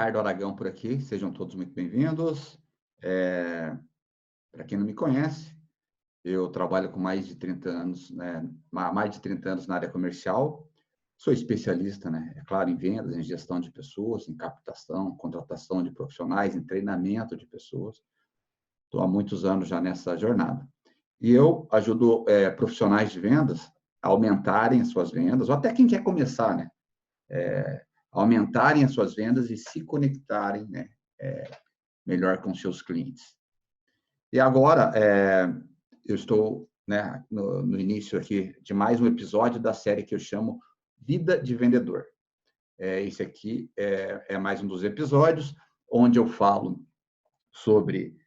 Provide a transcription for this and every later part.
Ricardo Aragão por aqui, sejam todos muito bem-vindos. Para quem não me conhece, eu trabalho com mais de 30 anos, né, mais de 30 anos na área comercial. Sou especialista, né, é claro, em vendas, em gestão de pessoas, em captação, contratação de profissionais, em treinamento de pessoas. Estou há muitos anos já nessa jornada. E eu ajudo profissionais de vendas a aumentarem as suas vendas, ou até quem quer começar, né? Aumentarem as suas vendas e se conectarem, né, melhor com seus clientes. E agora, eu estou, né, no início aqui de mais um episódio da série que eu chamo Vida de Vendedor. Esse aqui é mais um dos episódios onde eu falo sobre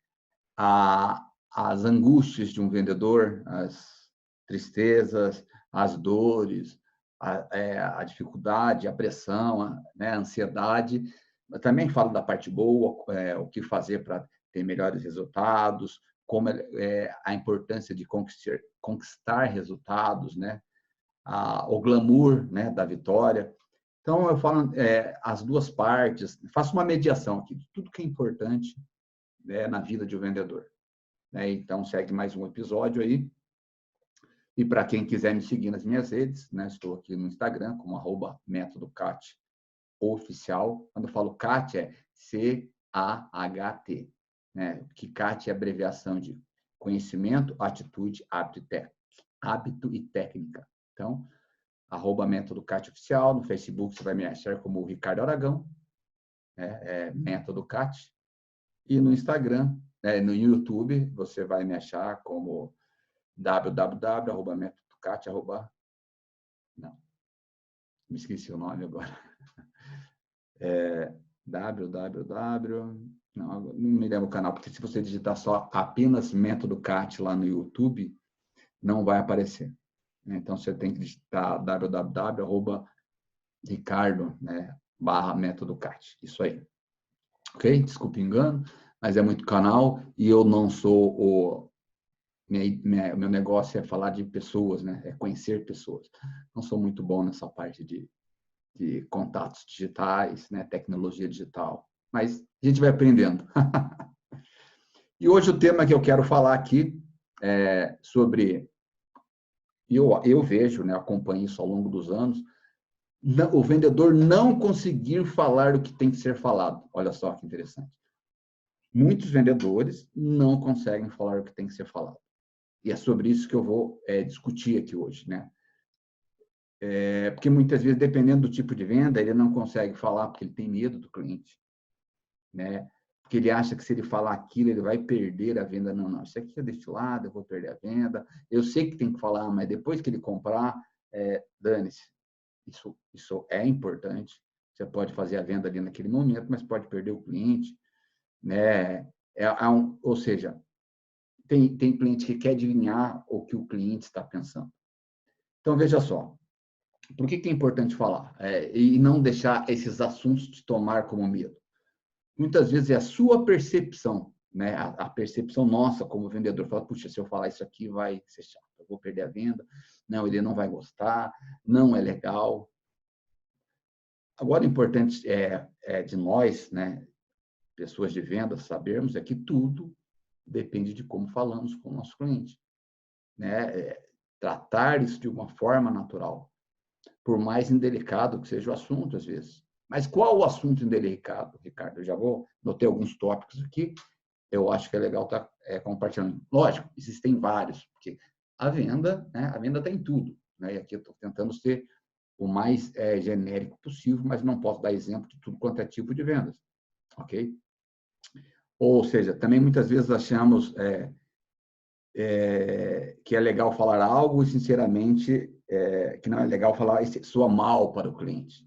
as angústias de um vendedor, as tristezas, as dores, a dificuldade, a pressão, né, a ansiedade. Eu também falo da parte boa, o que fazer para ter melhores resultados, como a importância de conquistar resultados, né, o glamour, né, da vitória. Então, eu falo as duas partes, faço uma mediação aqui de tudo que é importante, né, na vida de um vendedor. Então, segue mais um episódio aí. E para quem quiser me seguir nas minhas redes, né, estou aqui no Instagram como @métodocat oficial. Quando eu falo CAT, é CAHT, né? Que CAT é abreviação de conhecimento, atitude, hábito e técnica. Então, @métodocat oficial. No Facebook você vai me achar como Ricardo Aragão, Método CAT. E no Instagram, no YouTube, você vai me achar como www.métodocat. Não, me esqueci o nome agora. Não me lembro o canal, porque se você digitar só apenas Método CAT lá no YouTube, não vai aparecer. Então, você tem que digitar www.ricardo, né, /método CAT. Isso aí. Ok? Desculpe o engano, mas é muito canal e eu não sou meu negócio é falar de pessoas, né? É conhecer pessoas. Não sou muito bom nessa parte de contatos digitais, né? Tecnologia digital. Mas a gente vai aprendendo. E hoje o tema que eu quero falar aqui é sobre... Eu vejo, né? Acompanho isso ao longo dos anos. O vendedor não conseguir falar o que tem que ser falado. Olha só que interessante. Muitos vendedores não conseguem falar o que tem que ser falado. E é sobre isso que eu vou discutir aqui hoje, né? Porque muitas vezes, dependendo do tipo de venda, ele não consegue falar porque ele tem medo do cliente, né? Porque ele acha que se ele falar aquilo, ele vai perder a venda. Não, não, isso aqui eu deixo de lado, eu vou perder a venda. Eu sei que tem que falar, mas depois que ele comprar, dane-se. Isso é importante. Você pode fazer a venda ali naquele momento, mas pode perder o cliente, né? Ou seja, tem cliente que quer adivinhar o que o cliente está pensando. Então, veja só, por que é importante falar? E não deixar esses assuntos te tomar como medo. Muitas vezes é a sua percepção, né? A percepção nossa como vendedor. Fala, puxa, se eu falar isso aqui vai ser chato, eu vou perder a venda, não, ele não vai gostar, não é legal. Agora, o importante de nós, né, pessoas de vendas, sabermos é que tudo depende de como falamos com o nosso cliente, né? Tratar isso de uma forma natural, por mais indelicado que seja o assunto, às vezes. Mas qual o assunto indelicado, Ricardo? Eu já notei alguns tópicos aqui, eu acho que é legal estar compartilhando. Lógico, existem vários, porque a venda, né, a venda tem tudo, né? E aqui eu estou tentando ser o mais genérico possível, mas não posso dar exemplo de tudo quanto é tipo de vendas, ok? Ou seja, também muitas vezes achamos que é legal falar algo e, sinceramente, que não é legal falar e soa mal para o cliente,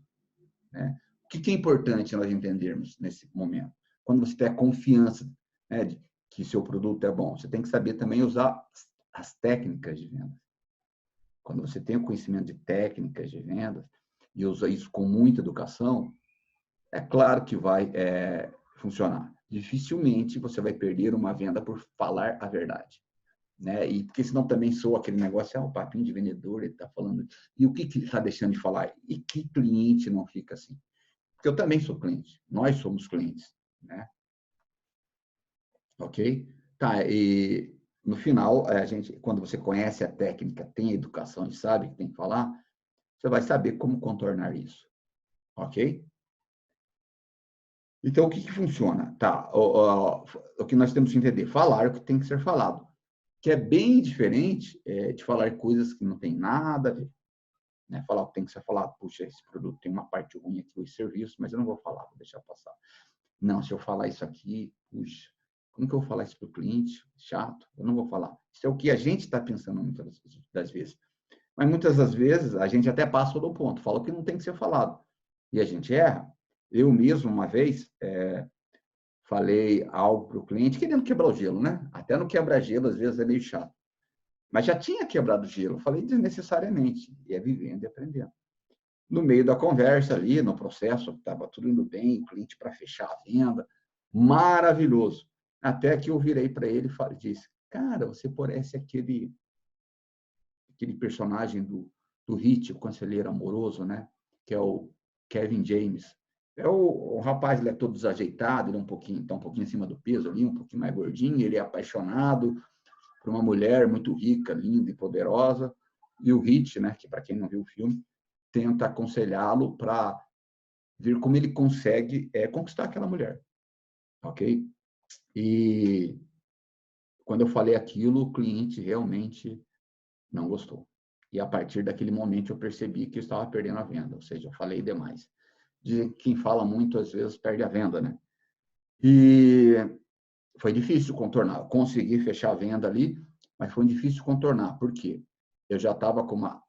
né? O que é importante nós entendermos nesse momento? Quando você tem a confiança, né, de que seu produto é bom, você tem que saber também usar as técnicas de venda. Quando você tem o conhecimento de técnicas de vendas e usa isso com muita educação, é claro que vai funcionar. Dificilmente você vai perder uma venda por falar a verdade, né? E porque senão também soa aquele negócio, um papinho de vendedor, ele está falando. E o que ele está deixando de falar? E que cliente não fica assim? Porque eu também sou cliente. Nós somos clientes, né? Ok? Tá, e no final, quando você conhece a técnica, tem a educação e sabe que tem que falar, você vai saber como contornar isso. Ok? Então, o que funciona? Tá, o que nós temos que entender? Falar o que tem que ser falado. Que é bem diferente de falar coisas que não tem nada a ver. Né? Falar o que tem que ser falado. Puxa, esse produto tem uma parte ruim aqui, o serviço, mas eu não vou falar, vou deixar passar. Não, se eu falar isso aqui, puxa, como que eu vou falar isso para o cliente? Chato, eu não vou falar. Isso é o que a gente está pensando muitas das vezes. Mas muitas das vezes a gente até passa do ponto, fala o que não tem que ser falado. E a gente erra. Eu mesmo, uma vez, falei algo para o cliente, querendo quebrar o gelo, né? Até no quebra-gelo, às vezes, é meio chato. Mas já tinha quebrado o gelo, falei desnecessariamente. E é vivendo e aprendendo. No meio da conversa ali, no processo, estava tudo indo bem, o cliente para fechar a venda, maravilhoso. Até que eu virei para ele e disse, cara, você parece aquele personagem do Hit, o conselheiro amoroso, né? Que é o Kevin James. O rapaz, ele é todo desajeitado, ele tá um pouquinho acima do peso ali, um pouquinho mais gordinho, ele é apaixonado por uma mulher muito rica, linda e poderosa. E o Hit, né? Que para quem não viu o filme, tenta aconselhá-lo para ver como ele consegue conquistar aquela mulher, ok? E quando eu falei aquilo, o cliente realmente não gostou. E a partir daquele momento eu percebi que eu estava perdendo a venda, ou seja, eu falei demais. Quem fala muito, às vezes, perde a venda, né? E foi difícil contornar. Eu consegui fechar a venda ali, mas foi difícil contornar. Por quê? Eu já estava com uma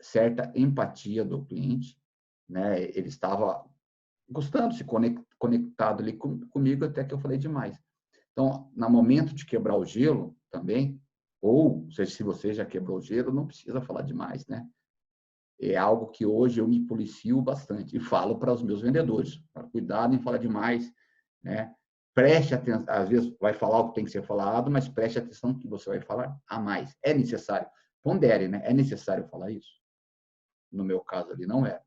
certa empatia do cliente, né? Ele estava gostando, se conectado ali comigo, até que eu falei demais. Então, no momento de quebrar o gelo também, ou seja, se você já quebrou o gelo, não precisa falar demais, né? É algo que hoje eu me policio bastante e falo para os meus vendedores, para cuidado em falar demais, né? Preste atenção, às vezes vai falar o que tem que ser falado, mas preste atenção no que você vai falar a mais. É necessário. Pondere, né? É necessário falar isso? No meu caso ali, não é.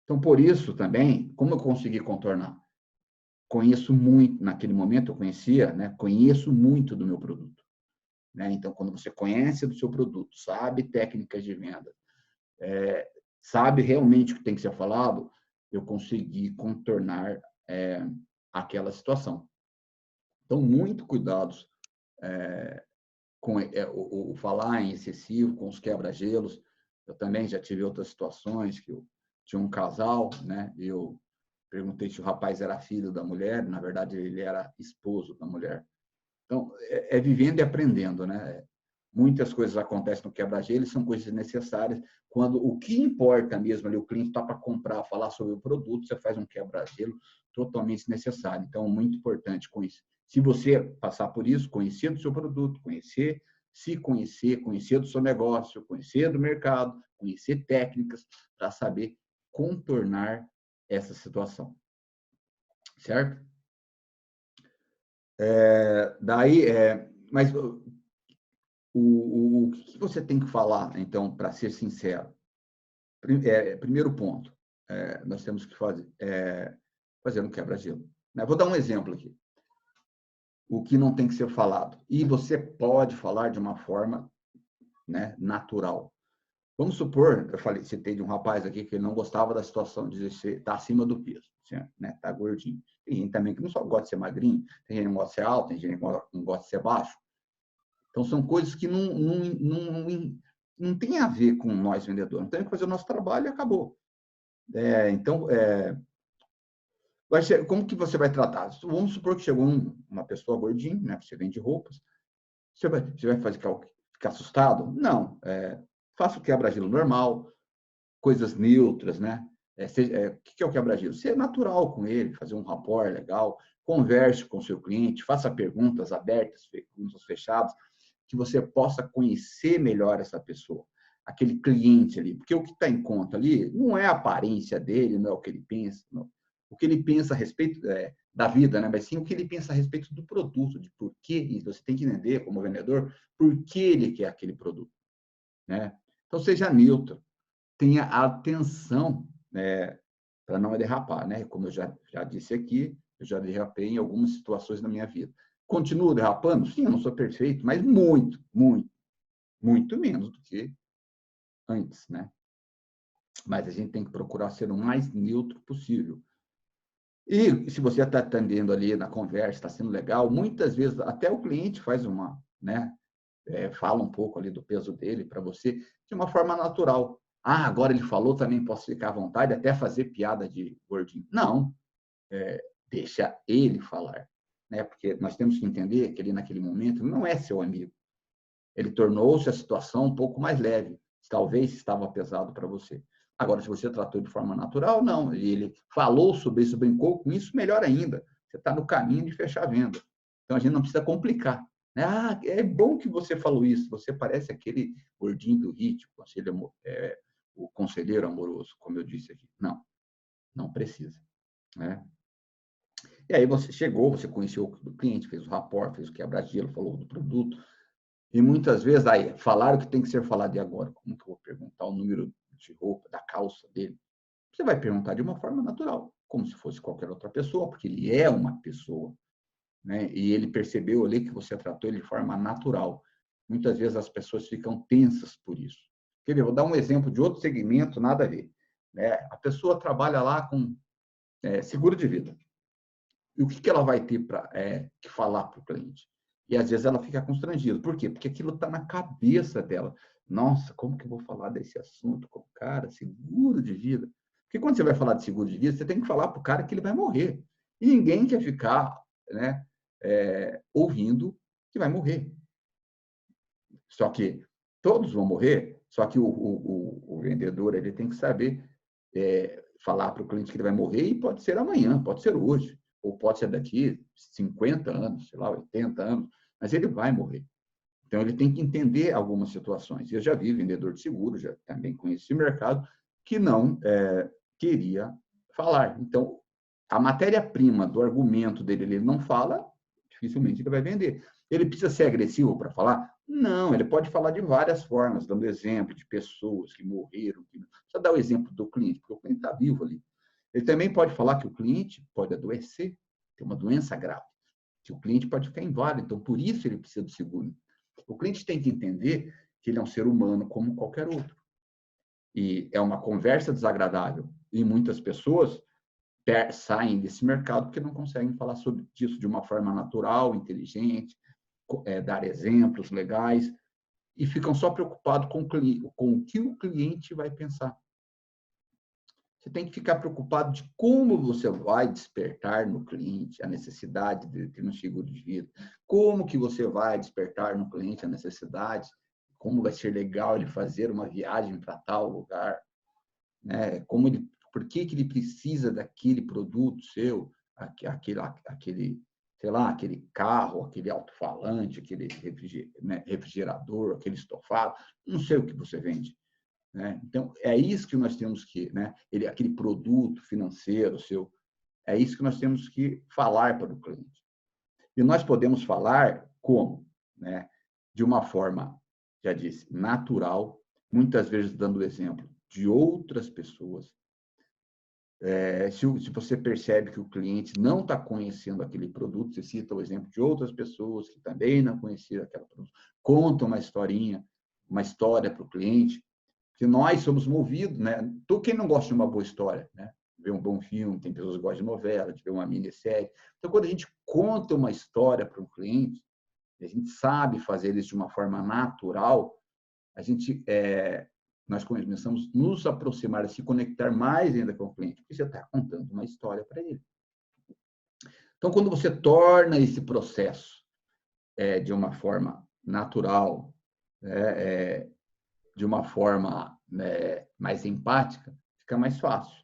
Então, por isso também, como eu consegui contornar? Conheço muito, naquele momento eu conhecia, né? Conheço muito do meu produto. Né? Então, quando você conhece do seu produto, sabe técnicas de venda, sabe realmente o que tem que ser falado, eu consegui contornar aquela situação. Então, muito cuidados com o falar em excessivo, com os quebra-gelos. Eu também já tive outras situações que eu tinha um casal, né? E eu perguntei se o rapaz era filho da mulher, na verdade ele era esposo da mulher. Então, vivendo e aprendendo, né? Muitas coisas acontecem no quebra-gelo, são coisas necessárias. Quando o que importa mesmo ali, o cliente está para comprar, falar sobre o produto, você faz um quebra-gelo totalmente necessário. Então, muito importante com isso. Se você passar por isso, conhecer do seu produto, se conhecer, conhecer do seu negócio, conhecer do mercado, conhecer técnicas para saber contornar essa situação. Certo? Mas o que você tem que falar, então, para ser sincero? Primeiro ponto, nós temos que fazer um quebra-gelo. Né? Vou dar um exemplo aqui. O que não tem que ser falado. E você pode falar de uma forma, né, natural. Vamos supor, citei de um rapaz aqui que ele não gostava da situação de estar acima do peso, né? Tá gordinho. Tem gente também que não só gosta de ser magrinho, tem gente que não gosta de ser alto, tem gente que não gosta de ser baixo. Então, são coisas que não tem a ver com nós vendedores. Então, tem que fazer o nosso trabalho e acabou. Então, como que você vai tratar? Vamos supor que chegou uma pessoa gordinha, né? Você vende roupas. Você vai ficar assustado? Não. Faça o quebra-gelo normal, coisas neutras, né? O que é o quebra-gelo? Ser natural com ele, fazer um rapport legal, converse com o seu cliente, faça perguntas abertas, perguntas fechadas, que você possa conhecer melhor essa pessoa, aquele cliente ali. Porque o que está em conta ali não é a aparência dele, não é o que ele pensa, não. O que ele pensa a respeito da vida, né? Mas sim o que ele pensa a respeito do produto, de por que, e você tem que entender, como vendedor, por que ele quer aquele produto. Né? Então, seja neutro, tenha atenção, né, para não derrapar, né? Como eu já disse aqui, eu já derrapei em algumas situações da minha vida. Continuo derrapando? Sim, eu não sou perfeito, mas muito, muito, muito menos do que antes, né? Mas a gente tem que procurar ser o mais neutro possível. E se você está atendendo ali na conversa, está sendo legal, muitas vezes até o cliente faz uma, né? Fala um pouco ali do peso dele para você de uma forma natural. Ah, agora ele falou, também posso ficar à vontade, até fazer piada de gordinho. Não, deixa ele falar, né? Porque nós temos que entender que ele naquele momento não é seu amigo. Ele tornou-se a situação um pouco mais leve. Talvez estava pesado para você. Agora, se você tratou de forma natural, não. Ele falou sobre isso, brincou com isso, melhor ainda. Você está no caminho de fechar a venda. Então, a gente não precisa complicar. Ah, é bom que você falou isso. Você parece aquele gordinho do HIT, o conselheiro amoroso, como eu disse aqui. Não, não precisa. Né? E aí você chegou, você conheceu o cliente, fez o rapport, fez o quebra-gelo, falou do produto, e muitas vezes, aí, falaram que tem que ser falado de agora. Como que eu vou perguntar o número de roupa, da calça dele? Você vai perguntar de uma forma natural, como se fosse qualquer outra pessoa, porque ele é uma pessoa, né? E ele percebeu ali que você tratou ele de forma natural. Muitas vezes as pessoas ficam tensas por isso. Quer ver? Vou dar um exemplo de outro segmento, nada a ver. Né? A pessoa trabalha lá com seguro de vida. E o que ela vai ter que falar para o cliente? E às vezes ela fica constrangida. Por quê? Porque aquilo está na cabeça dela. Nossa, como que eu vou falar desse assunto com o cara? Seguro de vida. Porque quando você vai falar de seguro de vida, você tem que falar para o cara que ele vai morrer. E ninguém quer ficar, né, ouvindo que vai morrer. Só que todos vão morrer, só que o vendedor ele tem que saber falar para o cliente que ele vai morrer e pode ser amanhã, pode ser hoje, ou pode ser daqui 50 anos, sei lá, 80 anos, mas ele vai morrer. Então, ele tem que entender algumas situações. Eu já vi vendedor de seguro, já também conheci o mercado, que não queria falar. Então, a matéria-prima do argumento dele, ele não fala, dificilmente ele vai vender. Ele precisa ser agressivo para falar? Não, ele pode falar de várias formas, dando exemplo de pessoas que morreram. Só dar o exemplo do cliente, porque o cliente está vivo ali. Ele também pode falar que o cliente pode adoecer, ter uma doença grave, que o cliente pode ficar inválido, então por isso ele precisa do seguro. O cliente tem que entender que ele é um ser humano como qualquer outro. E é uma conversa desagradável. E muitas pessoas saem desse mercado porque não conseguem falar sobre isso de uma forma natural, inteligente, dar exemplos legais, e ficam só preocupados com o que o cliente vai pensar. Você tem que ficar preocupado de como você vai despertar no cliente a necessidade de ter um seguro de vida. Como que você vai despertar no cliente a necessidade, como vai ser legal ele fazer uma viagem para tal lugar, né? Por que ele precisa daquele produto seu, aquele, sei lá, aquele carro, aquele alto-falante, aquele refrigerador, aquele estofado, não sei o que você vende. Né? Então, é isso que nós temos que, né? Aquele produto financeiro seu, é isso que nós temos que falar para o cliente. E nós podemos falar como? Né? De uma forma, já disse, natural, muitas vezes dando exemplo de outras pessoas. Se você percebe que o cliente não está conhecendo aquele produto, você cita o exemplo de outras pessoas que também não conheciam aquele produto, conta uma historinha, uma história para o cliente, que nós somos movidos, né? Quem não gosta de uma boa história, né? Ver um bom filme, tem pessoas que gostam de novela, de ver uma minissérie. Então, quando a gente conta uma história para um cliente, a gente sabe fazer isso de uma forma natural, nós começamos a nos aproximar, a se conectar mais ainda com o cliente, porque você está contando uma história para ele. Então, quando você torna esse processo de uma forma natural, de uma forma mais empática, fica mais fácil.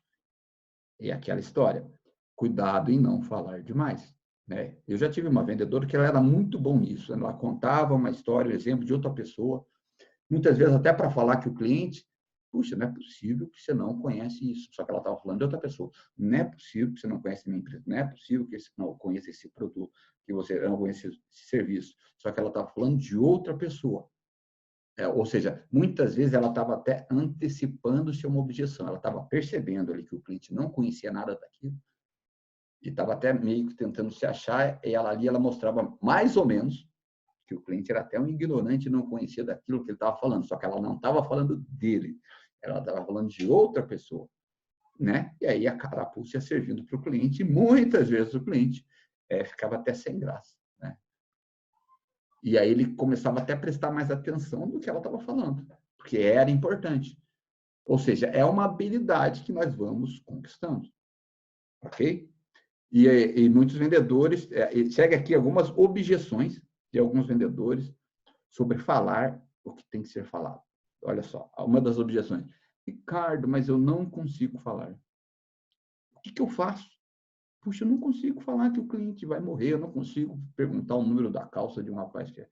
E aquela história, cuidado em não falar demais. Né? Eu já tive uma vendedora que ela era muito bom nisso. Ela contava uma história, um exemplo de outra pessoa, muitas vezes até para falar que o cliente, puxa, não é possível que você não conhece isso. Só que ela estava falando de outra pessoa. Não é possível que você não conhece a minha empresa. Não é possível que você não conheça esse produto, que você não conheça esse serviço. Só que ela estava falando de outra pessoa. Ou seja, muitas vezes ela estava até antecipando-se a uma objeção, ela estava percebendo ali que o cliente não conhecia nada daquilo e estava até meio que tentando se achar, e ela ali ela mostrava mais ou menos que o cliente era até um ignorante e não conhecia daquilo que ele estava falando, só que ela não estava falando dele, ela estava falando de outra pessoa, né? E aí a carapuça ia servindo para o cliente e muitas vezes o cliente ficava até sem graça, né? E aí ele começava até a prestar mais atenção do que ela estava falando, porque era importante. Ou seja, é uma habilidade que nós vamos conquistando, ok? E muitos vendedores, chega aqui algumas objeções de alguns vendedores sobre falar o que tem que ser falado. Olha só, uma das objeções. Ricardo, mas eu não consigo falar. O que eu faço? Puxa, eu não consigo falar que o cliente vai morrer, eu não consigo perguntar o número da calça de um rapaz que é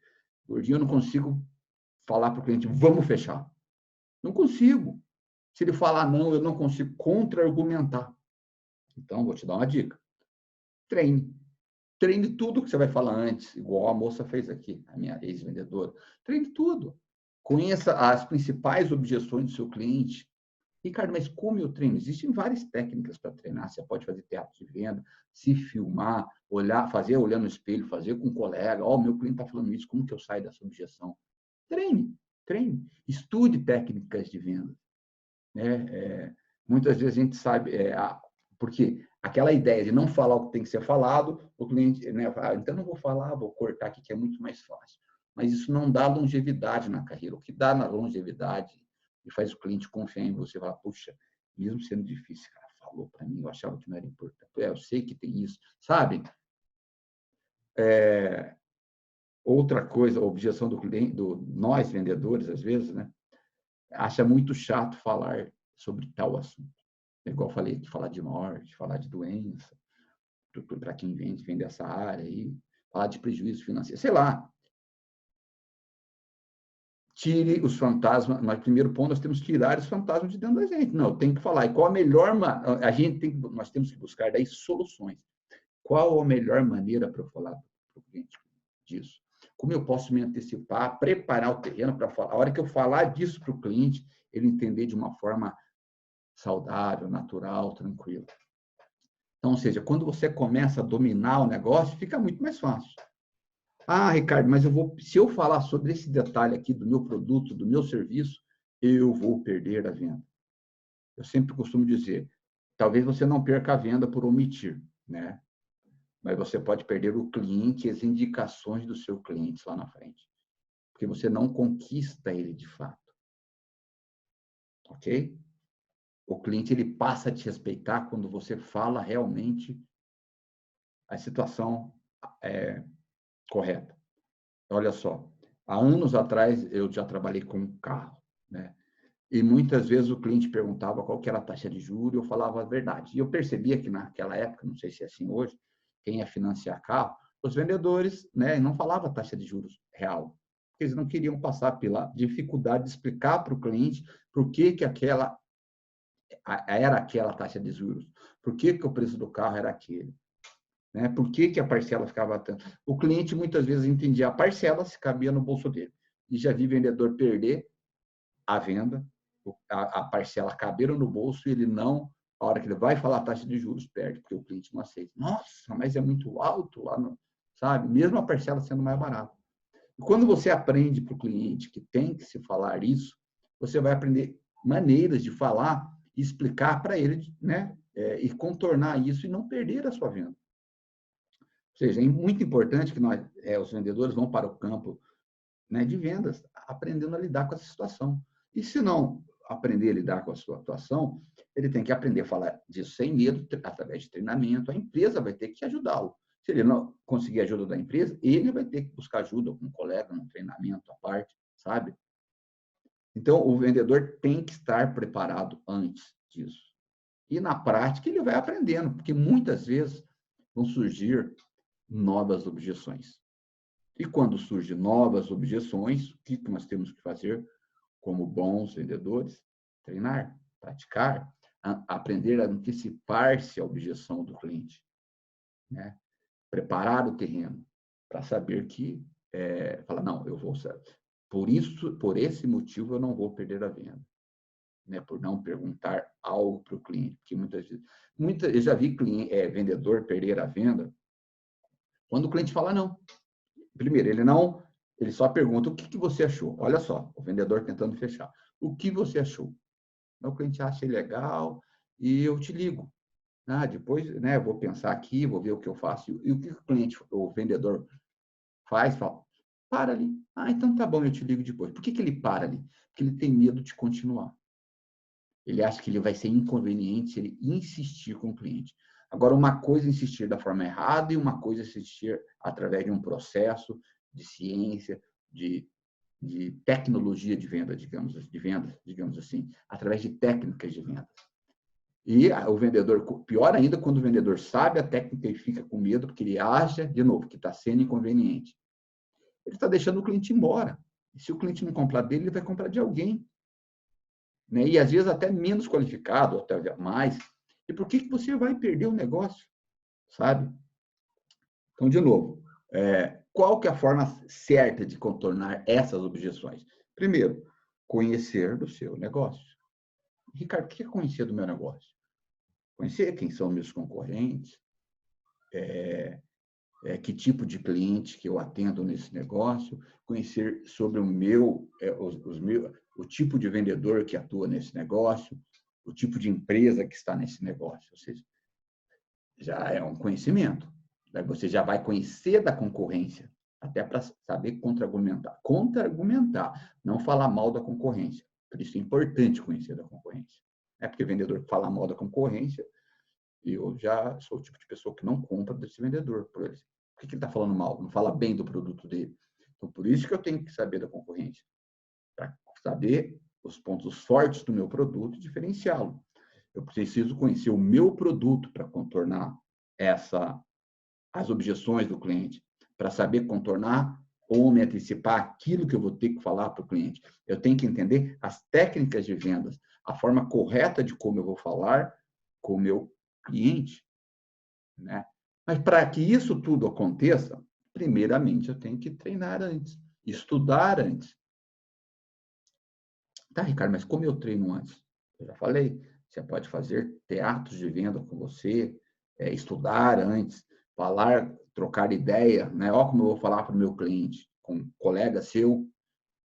gordinho, eu não consigo falar para o cliente, vamos fechar. Não consigo. Se ele falar não, eu não consigo contra-argumentar. Então, vou te dar uma dica. Treine. Treine tudo que você vai falar antes, igual a moça fez aqui, a minha ex-vendedora. Treine tudo. Conheça as principais objeções do seu cliente. Ricardo, mas como eu treino? Existem várias técnicas para treinar. Você pode fazer teatro de venda, se filmar, olhar, fazer olhando no espelho, fazer com um colega. Ó, meu cliente está falando isso, como que eu saio dessa objeção? Treine, treine. Estude técnicas de venda. Muitas vezes a gente sabe, porque aquela ideia de não falar o que tem que ser falado, o cliente, né, então não vou falar, vou cortar aqui que é muito mais fácil. Mas isso não dá longevidade na carreira. O que dá na longevidade e faz o cliente confiar em você, falar, puxa, mesmo sendo difícil, cara, falou para mim, eu achava que não era importante. Eu sei que tem isso, sabe? Outra coisa, a objeção do cliente, nós vendedores, às vezes, né, acha muito chato falar sobre tal assunto. Igual eu falei, de falar de morte, falar de doença, para quem vem dessa área aí, falar de prejuízo financeiro, sei lá. Tire os fantasmas, mas primeiro ponto, nós temos que tirar os fantasmas de dentro da gente. Não, tem que falar. E qual a melhor, nós temos que buscar daí soluções. Qual a melhor maneira para eu falar para o cliente disso? Como eu posso me antecipar, preparar o terreno para falar? A hora que eu falar disso para o cliente, ele entender de uma forma saudável, natural, tranquila. Então, ou seja, quando você começa a dominar o negócio, fica muito mais fácil. Ah, Ricardo, mas se eu falar sobre esse detalhe aqui do meu produto, do meu serviço, eu vou perder a venda. Eu sempre costumo dizer, talvez você não perca a venda por omitir, né? Mas você pode perder o cliente e as indicações do seu cliente lá na frente, porque você não conquista ele de fato, ok? O cliente ele passa a te respeitar quando você fala realmente a situação correta. Olha só, há anos atrás eu já trabalhei com um carro, né? E muitas vezes o cliente perguntava qual que era a taxa de juros e eu falava a verdade. E eu percebia que naquela época, não sei se é assim hoje, quem ia financiar carro, os vendedores, né, não falavam a taxa de juros real. Porque eles não queriam passar pela dificuldade de explicar para o cliente por que era aquela taxa de juros, por que o preço do carro era aquele. Né? Por que a parcela ficava tanto? O cliente muitas vezes entendia a parcela se cabia no bolso dele. E já vi vendedor perder a venda, a parcela caber no bolso e ele não, a hora que ele vai falar a taxa de juros, perde, porque o cliente não aceita. Nossa, mas é muito alto lá, no, sabe? Mesmo a parcela sendo mais barata. E quando você aprende para o cliente que tem que se falar isso, você vai aprender maneiras de falar e explicar para ele, né? E contornar isso e não perder a sua venda. Ou seja, é muito importante que os vendedores vão para o campo, né, de vendas, aprendendo a lidar com essa situação. E se não aprender a lidar com a sua atuação, ele tem que aprender a falar disso sem medo, através de treinamento. A empresa vai ter que ajudá-lo. Se ele não conseguir ajuda da empresa, ele vai ter que buscar ajuda com um colega, num treinamento à parte, sabe? Então, o vendedor tem que estar preparado antes disso. E na prática, ele vai aprendendo, porque muitas vezes vão surgir novas objeções. E quando surgem novas objeções, o que nós temos que fazer como bons vendedores? Treinar, praticar, aprender a antecipar-se à objeção do cliente, né? Preparar o terreno para saber que, falar, não, eu vou Por esse motivo, eu não vou perder a venda, né? Por não perguntar algo para o cliente. Porque muitas vezes, eu já vi vendedor perder a venda quando o cliente fala não. Primeiro, ele só pergunta o que você achou. Olha só, o vendedor tentando fechar. O que você achou? O cliente acha legal e eu te ligo. Depois, né, eu vou pensar aqui, vou ver o que eu faço. E o que o cliente, o vendedor faz? Fala, para ali. Então tá bom, eu te ligo depois. Por que ele para ali? Porque ele tem medo de continuar. Ele acha que ele vai ser inconveniente se ele insistir com o cliente. Agora, uma coisa é insistir da forma errada e uma coisa é insistir através de um processo de ciência, de tecnologia de venda, digamos assim, através de técnicas de venda. E o vendedor, pior ainda, quando o vendedor sabe a técnica e fica com medo, porque ele acha, de novo, que está sendo inconveniente. Ele está deixando o cliente embora. E se o cliente não comprar dele, ele vai comprar de alguém, né? E às vezes até menos qualificado, até mais. E por que você vai perder o negócio? Sabe? Então, de novo, qual que é a forma certa de contornar essas objeções? Primeiro, conhecer do seu negócio. Ricardo, o que é conhecer do meu negócio? Conhecer quem são meus concorrentes, que tipo de cliente que eu atendo nesse negócio, conhecer sobre o tipo de vendedor que atua nesse negócio, o tipo de empresa que está nesse negócio. Ou seja, já é um conhecimento. Você já vai conhecer da concorrência, até para saber contra-argumentar. Contra-argumentar, não falar mal da concorrência. Por isso é importante conhecer da concorrência. É porque vendedor fala mal da concorrência, e eu já sou o tipo de pessoa que não compra desse vendedor. Por ele. Por que ele está falando mal? Não fala bem do produto dele. Então, por isso que eu tenho que saber da concorrência. Para saber os pontos fortes do meu produto e diferenciá-lo. Eu preciso conhecer o meu produto para contornar as objeções do cliente, para saber contornar ou me antecipar aquilo que eu vou ter que falar para o cliente. Eu tenho que entender as técnicas de vendas, a forma correta de como eu vou falar com o meu cliente, né? Mas para que isso tudo aconteça, primeiramente eu tenho que treinar antes, estudar antes. Tá, Ricardo, mas como eu treino antes? Eu já falei, você pode fazer teatros de venda com você, estudar antes, falar, trocar ideia, né? Olha como eu vou falar para o meu cliente, com um colega seu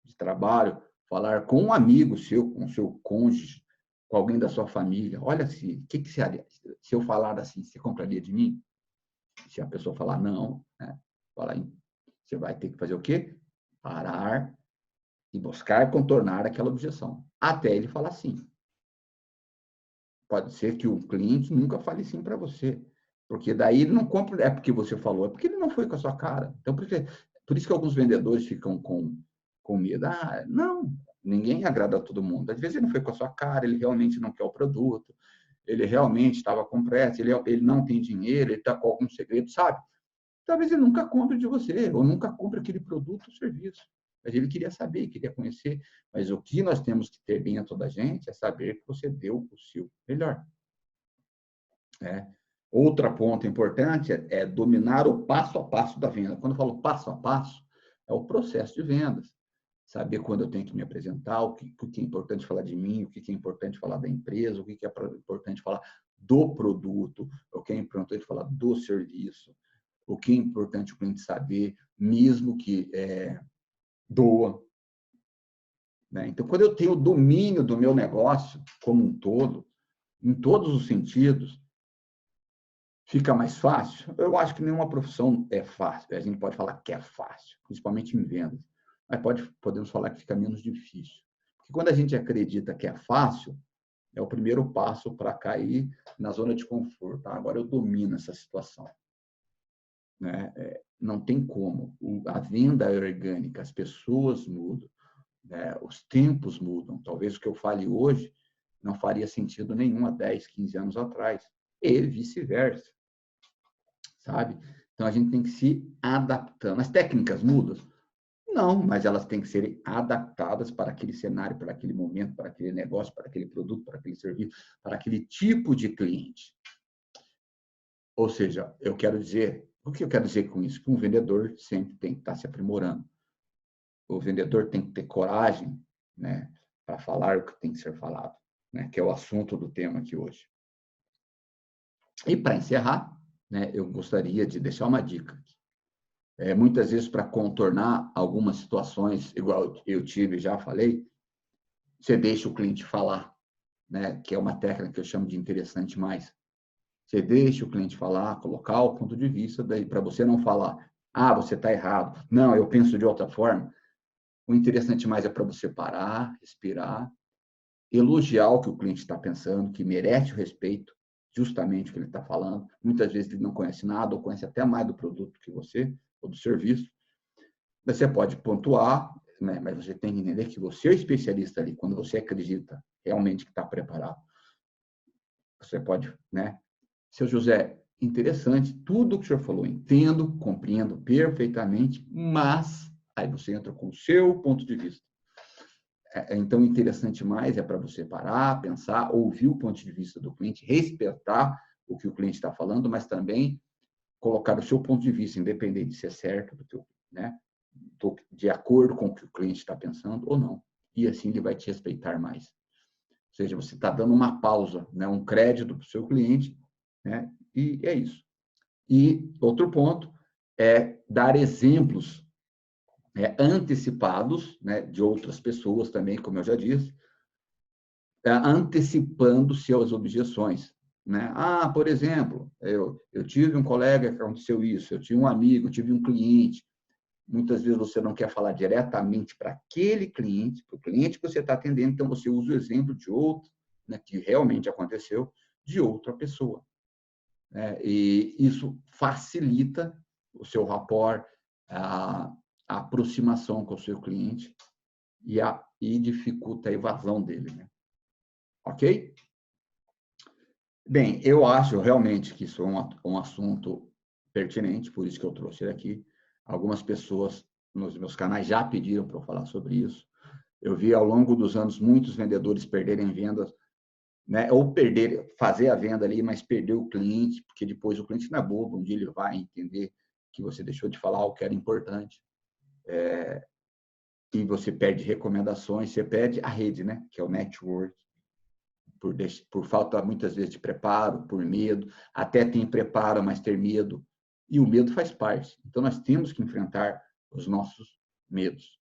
de trabalho, falar com um amigo seu, com o seu cônjuge, com alguém da sua família. Olha, o que você haria? Se eu falar assim, você compraria de mim? Se a pessoa falar não, né? Você vai ter que fazer o quê? Parar e buscar contornar aquela objeção, até ele falar sim. Pode ser que o cliente nunca fale sim para você, porque daí ele não compra, é porque você falou, é porque ele não foi com a sua cara. Então, por isso que alguns vendedores ficam com medo. Não, ninguém agrada a todo mundo. Às vezes ele não foi com a sua cara, ele realmente não quer o produto, ele realmente estava com pressa, ele não tem dinheiro, ele está com algum segredo, sabe? Talvez ele nunca compre de você, ou nunca compre aquele produto ou serviço. Mas ele queria saber, queria conhecer. Mas o que nós temos que ter dentro da gente é saber que você deu o seu melhor. Outra ponto importante é dominar o passo a passo da venda. Quando eu falo passo a passo, é o processo de vendas. Saber quando eu tenho que me apresentar, o que é importante falar de mim, o que é importante falar da empresa, o que é importante falar do produto, o que é importante falar do serviço, o que é importante o cliente saber, mesmo que doa. Né? Então, quando eu tenho o domínio do meu negócio como um todo, em todos os sentidos, fica mais fácil? Eu acho que nenhuma profissão é fácil. A gente pode falar que é fácil, principalmente em vendas. Mas podemos falar que fica menos difícil. Porque quando a gente acredita que é fácil, é o primeiro passo para cair na zona de conforto. Tá? Agora eu domino essa situação. Né? Não tem como. A venda é orgânica, as pessoas mudam, né? Os tempos mudam. Talvez o que eu fale hoje não faria sentido nenhum há 10, 15 anos atrás. E vice-versa, sabe? Então, a gente tem que se adaptando. As técnicas mudam? Não, mas elas têm que ser adaptadas para aquele cenário, para aquele momento, para aquele negócio, para aquele produto, para aquele serviço, para aquele tipo de cliente. Ou seja, o que eu quero dizer com isso? Que um vendedor sempre tem que estar se aprimorando. o vendedor tem que ter coragem, né, para falar o que tem que ser falado, né, que é o assunto do tema aqui hoje. E para encerrar, né, eu gostaria de deixar uma dica. Muitas vezes, para contornar algumas situações, igual eu tive, já falei, você deixa o cliente falar, né, que é uma técnica que eu chamo de interessante mais. Você deixa o cliente falar, colocar o ponto de vista, daí para você não falar, ah, você está errado, não, eu penso de outra forma. O interessante mais é para você parar, respirar, elogiar o que o cliente está pensando, que merece o respeito, justamente o que ele está falando. Muitas vezes ele não conhece nada, ou conhece até mais do produto que você, ou do serviço. Você pode pontuar, né, mas você tem que entender que você é o especialista ali, quando você acredita realmente que está preparado. Você pode, né? Seu José, interessante, tudo o que o senhor falou, entendo, compreendo perfeitamente, mas aí você entra com o seu ponto de vista. Então, interessante mais é para você parar, pensar, ouvir o ponto de vista do cliente, respeitar o que o cliente está falando, mas também colocar o seu ponto de vista, independente se é certo, né, de acordo com o que o cliente está pensando ou não. E assim ele vai te respeitar mais. Ou seja, você está dando uma pausa, né, um crédito para o seu cliente, né, e é isso. E outro ponto é dar exemplos antecipados, né, de outras pessoas também, como eu já disse, antecipando-se às objeções. Né? Ah, por exemplo, eu tive um colega que aconteceu isso, eu tive um amigo, eu tive um cliente. Muitas vezes você não quer falar diretamente para aquele cliente, para o cliente que você está atendendo, então você usa o exemplo de outro, né, que realmente aconteceu, de outra pessoa. Né? E isso facilita o seu rapport, a aproximação com o seu cliente e dificulta a evasão dele. Né? Ok? Bem, eu acho realmente que isso é um assunto pertinente, por isso que eu trouxe ele aqui. Algumas pessoas nos meus canais já pediram para eu falar sobre isso. Eu vi ao longo dos anos muitos vendedores perderem vendas, né? Ou fazer a venda ali, mas perder o cliente, porque depois o cliente não é bobo, um dia ele vai entender que você deixou de falar algo que era importante. E você perde recomendações, você perde a rede, né? Que é o network. Por falta, muitas vezes, de preparo, por medo. Até tem preparo, mas ter medo. E o medo faz parte. Então, nós temos que enfrentar os nossos medos.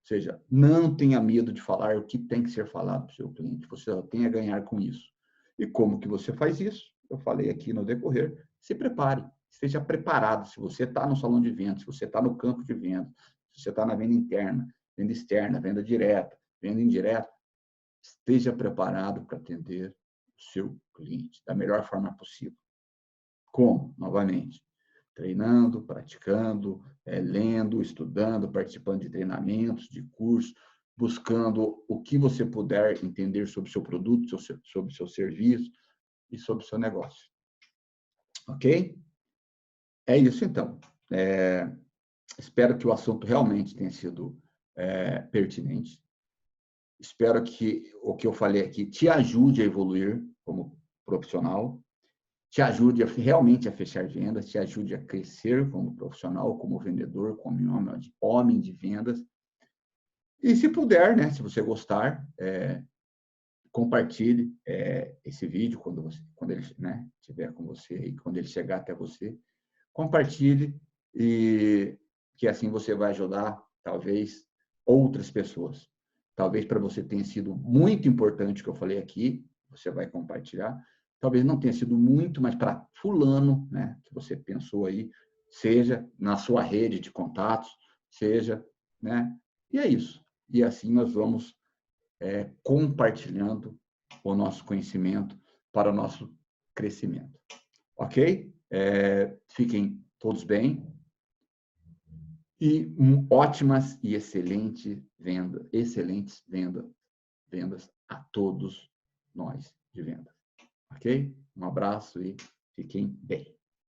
Ou seja, não tenha medo de falar o que tem que ser falado para o seu cliente. Você só tem a ganhar com isso. E como que você faz isso? Eu falei aqui no decorrer. Se prepare. Esteja preparado. Se você está no salão de vendas, se você está no campo de venda, se você está na venda interna, venda externa, venda direta, venda indireta, esteja preparado para atender o seu cliente da melhor forma possível. Como? Novamente, treinando, praticando, lendo, estudando, participando de treinamentos, de cursos, buscando o que você puder entender sobre o seu produto, sobre o seu serviço e sobre o seu negócio. Ok? É isso, então. Espero que o assunto realmente tenha sido pertinente. Espero que o que eu falei aqui te ajude a evoluir como profissional, te ajude realmente a fechar vendas, te ajude a crescer como profissional, como vendedor, como homem de vendas. E se puder, né, se você gostar, compartilhe esse vídeo quando ele, né, estiver com você e quando ele chegar até você. Compartilhe e que assim você vai ajudar, talvez, outras pessoas. Talvez para você tenha sido muito importante o que eu falei aqui, você vai compartilhar. Talvez não tenha sido muito, mas para fulano, né, que você pensou aí, seja na sua rede de contatos, seja, né? E é isso. E assim nós vamos compartilhando o nosso conhecimento para o nosso crescimento. Ok? Fiquem todos bem. E ótimas e excelentes vendas a todos nós de vendas. Ok? Um abraço e fiquem bem.